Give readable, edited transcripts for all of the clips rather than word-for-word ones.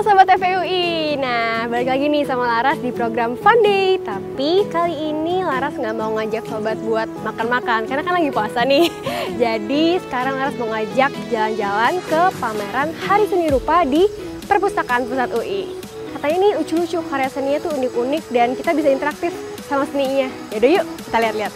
Halo Sobat FEUI, nah balik lagi nih sama Laras di program Fun Day. Tapi kali ini Laras nggak mau ngajak Sobat buat makan-makan karena kan lagi puasa nih. Jadi sekarang Laras mau ngajak jalan-jalan ke pameran Hari Seni Rupa di Perpustakaan Pusat UI. Katanya nih lucu-lucu, karya seninya tuh unik-unik dan kita bisa interaktif sama seninya. Yaudah yuk kita lihat-lihat.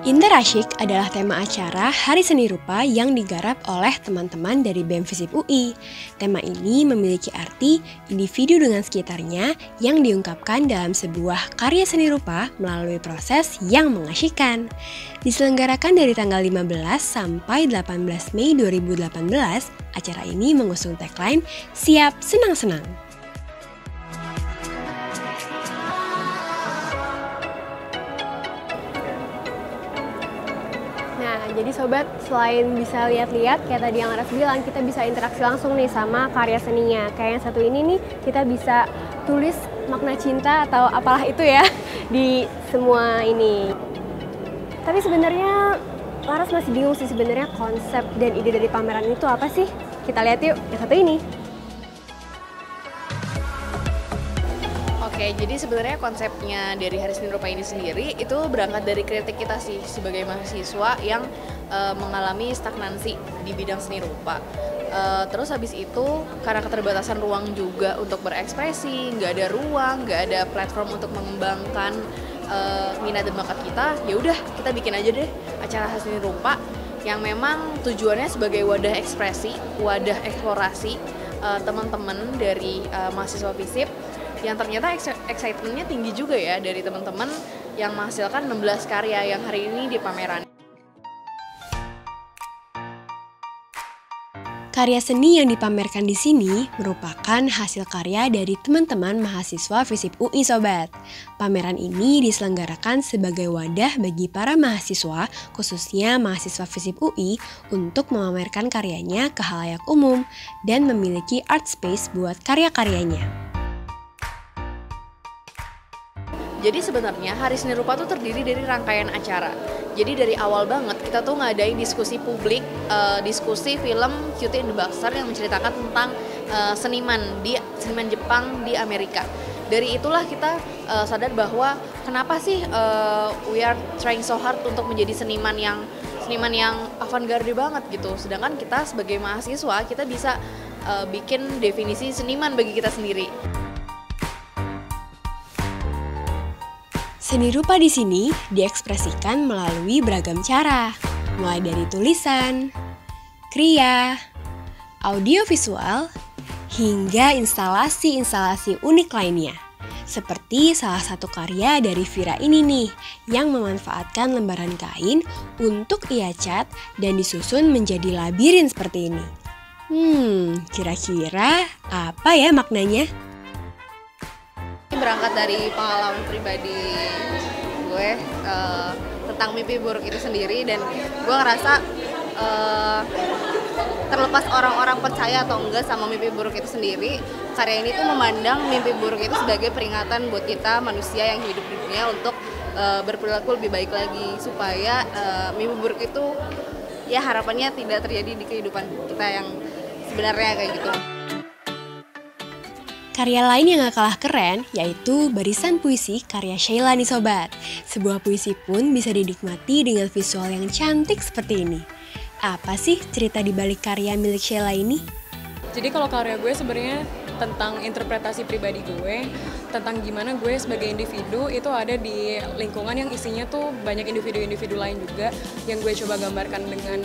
Interasyik adalah tema acara Hari Seni Rupa yang digarap oleh teman-teman dari BEM FISIP UI. Tema ini memiliki arti individu dengan sekitarnya yang diungkapkan dalam sebuah karya seni rupa melalui proses yang mengasyikkan. Diselenggarakan dari tanggal 15 sampai 18 Mei 2018, acara ini mengusung tagline Siap Senang-Senang. Nah, jadi sobat, selain bisa lihat-lihat kayak tadi yang Laras bilang, kita bisa interaksi langsung nih sama karya seninya. Kayak yang satu ini nih, kita bisa tulis makna cinta atau apalah itu ya di semua ini. Tapi sebenarnya Laras masih bingung sih sebenarnya konsep dan ide dari pameran itu apa sih? Kita lihat yuk yang satu ini. Oke, jadi sebenarnya konsepnya dari Hari Seni Rupa ini sendiri itu berangkat dari kritik kita sih sebagai mahasiswa yang mengalami stagnansi di bidang seni rupa. Terus habis itu karena keterbatasan ruang juga untuk berekspresi, nggak ada ruang, nggak ada platform untuk mengembangkan minat dan bakat kita, ya udah kita bikin aja deh acara Hari Seni Rupa yang memang tujuannya sebagai wadah ekspresi, wadah eksplorasi teman-teman dari mahasiswa FISIP yang ternyata excitementnya tinggi juga ya dari teman-teman yang menghasilkan 16 karya yang hari ini di pameran. Karya seni yang dipamerkan di sini merupakan hasil karya dari teman-teman mahasiswa FISIP UI Sobat. Pameran ini diselenggarakan sebagai wadah bagi para mahasiswa, khususnya mahasiswa FISIP UI, untuk memamerkan karyanya ke khalayak umum dan memiliki art space buat karya-karyanya. Jadi sebenarnya Hari Seni Rupa itu terdiri dari rangkaian acara. Jadi dari awal banget kita tuh ngadain diskusi publik, diskusi film Cutie and the Buster yang menceritakan tentang seniman Jepang di Amerika. Dari itulah kita sadar bahwa kenapa sih we are trying so hard untuk menjadi seniman yang avant-garde banget gitu. Sedangkan kita sebagai mahasiswa kita bisa bikin definisi seniman bagi kita sendiri. Seni rupa di sini diekspresikan melalui beragam cara, mulai dari tulisan, kriya, audiovisual, hingga instalasi-instalasi unik lainnya. Seperti salah satu karya dari Vira ini nih, yang memanfaatkan lembaran kain untuk ia cat dan disusun menjadi labirin seperti ini. Kira-kira apa ya maknanya? Berangkat dari pengalaman pribadi gue tentang mimpi buruk itu sendiri, dan gue ngerasa terlepas orang-orang percaya atau enggak sama mimpi buruk itu sendiri, karya ini tuh memandang mimpi buruk itu sebagai peringatan buat kita manusia yang hidup di dunia untuk berperilaku lebih baik lagi, supaya mimpi buruk itu ya harapannya tidak terjadi di kehidupan kita yang sebenarnya kayak gitu. Karya lain yang gak kalah keren yaitu barisan puisi karya Sheila nih Sobat. Sebuah puisi pun bisa dinikmati dengan visual yang cantik seperti ini. Apa sih cerita di balik karya milik Sheila ini? Jadi kalau karya gue sebenarnya tentang interpretasi pribadi gue, tentang gimana gue sebagai individu itu ada di lingkungan yang isinya tuh banyak individu-individu lain juga yang gue coba gambarkan dengan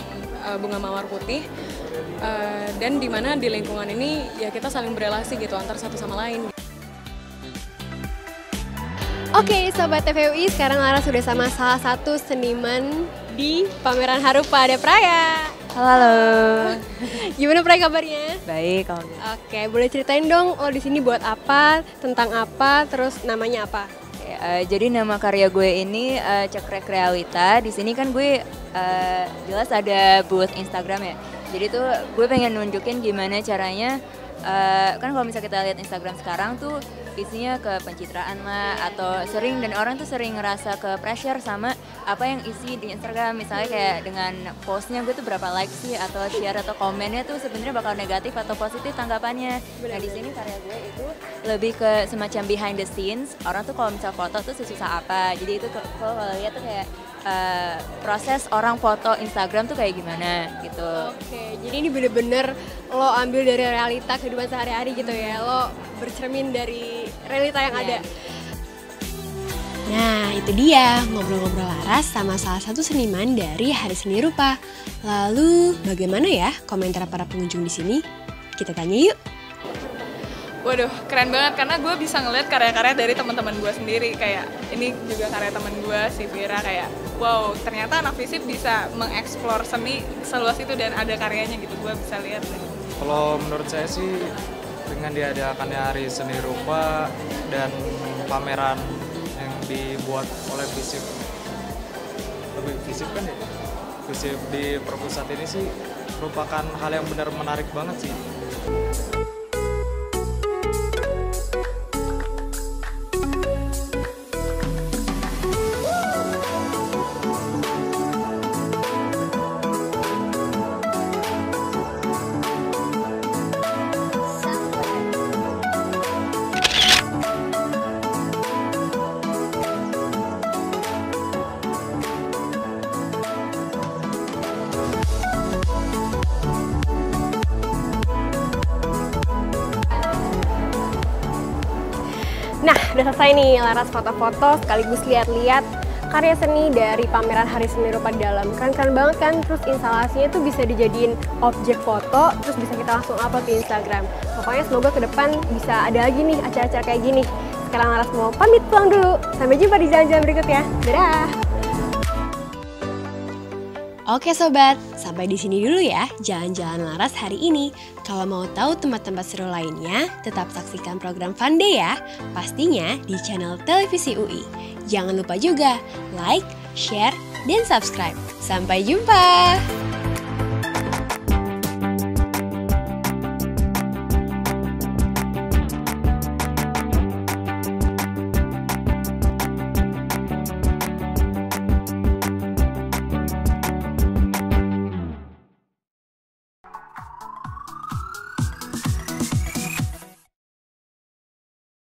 bunga mawar putih. Dan dimana di lingkungan ini ya kita saling berelasi gitu antar satu sama lain. Oke Sobat FEUI, sekarang Laras sudah sama salah satu seniman di pameran Harupa, ada Praya. Halo. Gimana Praya kabarnya? Baik, kalau gitu. Oke, boleh ceritain dong lo di sini buat apa, tentang apa, terus namanya apa? Jadi nama karya gue ini Cekrek Realita. Di sini kan gue jelas ada booth Instagram ya. Jadi tuh gue pengen nunjukin gimana caranya, kan kalau misalnya kita lihat Instagram sekarang tuh isinya ke pencitraan lah, atau dan orang tuh sering ngerasa ke pressure sama apa yang isi di Instagram. Misalnya kayak dengan postnya gue tuh berapa like sih, atau share atau komennya tuh sebenarnya bakal negatif atau positif tanggapannya. Nah di sini karya gue itu lebih ke semacam behind the scenes. Orang tuh kalau misal foto tuh sesusah apa. Jadi itu kalau lihat tuh kayak proses orang foto Instagram tuh kayak gimana gitu. Oke, jadi ini bener-bener lo ambil dari realita kehidupan sehari-hari gitu ya. Lo bercermin dari realita yang ada. Nah, itu dia ngobrol-ngobrol Laras sama salah satu seniman dari Hari Seni Rupa. Lalu, bagaimana ya komentar para pengunjung di sini? Kita tanya yuk. Waduh, keren banget karena gue bisa ngeliat karya-karya dari teman-teman gue sendiri. Kayak ini juga karya teman gue, si Vira. Kayak wow, ternyata anak FISIP bisa mengeksplor seni seluas itu dan ada karyanya gitu. Gue bisa lihat. Kalau menurut saya sih dengan diadakannya Hari Seni Rupa dan pameran yang dibuat oleh FISIP, lebih FISIP kan ya? FISIP di Perpusat ini sih merupakan hal yang benar menarik banget sih. Nah, udah selesai nih Laras foto-foto sekaligus lihat-lihat karya seni dari pameran Hari Seni Rupa di dalam. Keren-keren banget kan, terus instalasinya tuh bisa dijadiin objek foto, terus bisa kita langsung upload di Instagram. Pokoknya semoga ke depan bisa ada lagi nih acara-acara kayak gini. Sekarang Laras mau pamit pulang dulu. Sampai jumpa di jalan-jalan berikutnya. Dadah! Oke sobat, sampai di sini dulu ya jalan-jalan Laras hari ini. Kalau mau tahu tempat-tempat seru lainnya, tetap saksikan program Fun Day ya. Pastinya di channel Televisi UI. Jangan lupa juga like, share, dan subscribe. Sampai jumpa!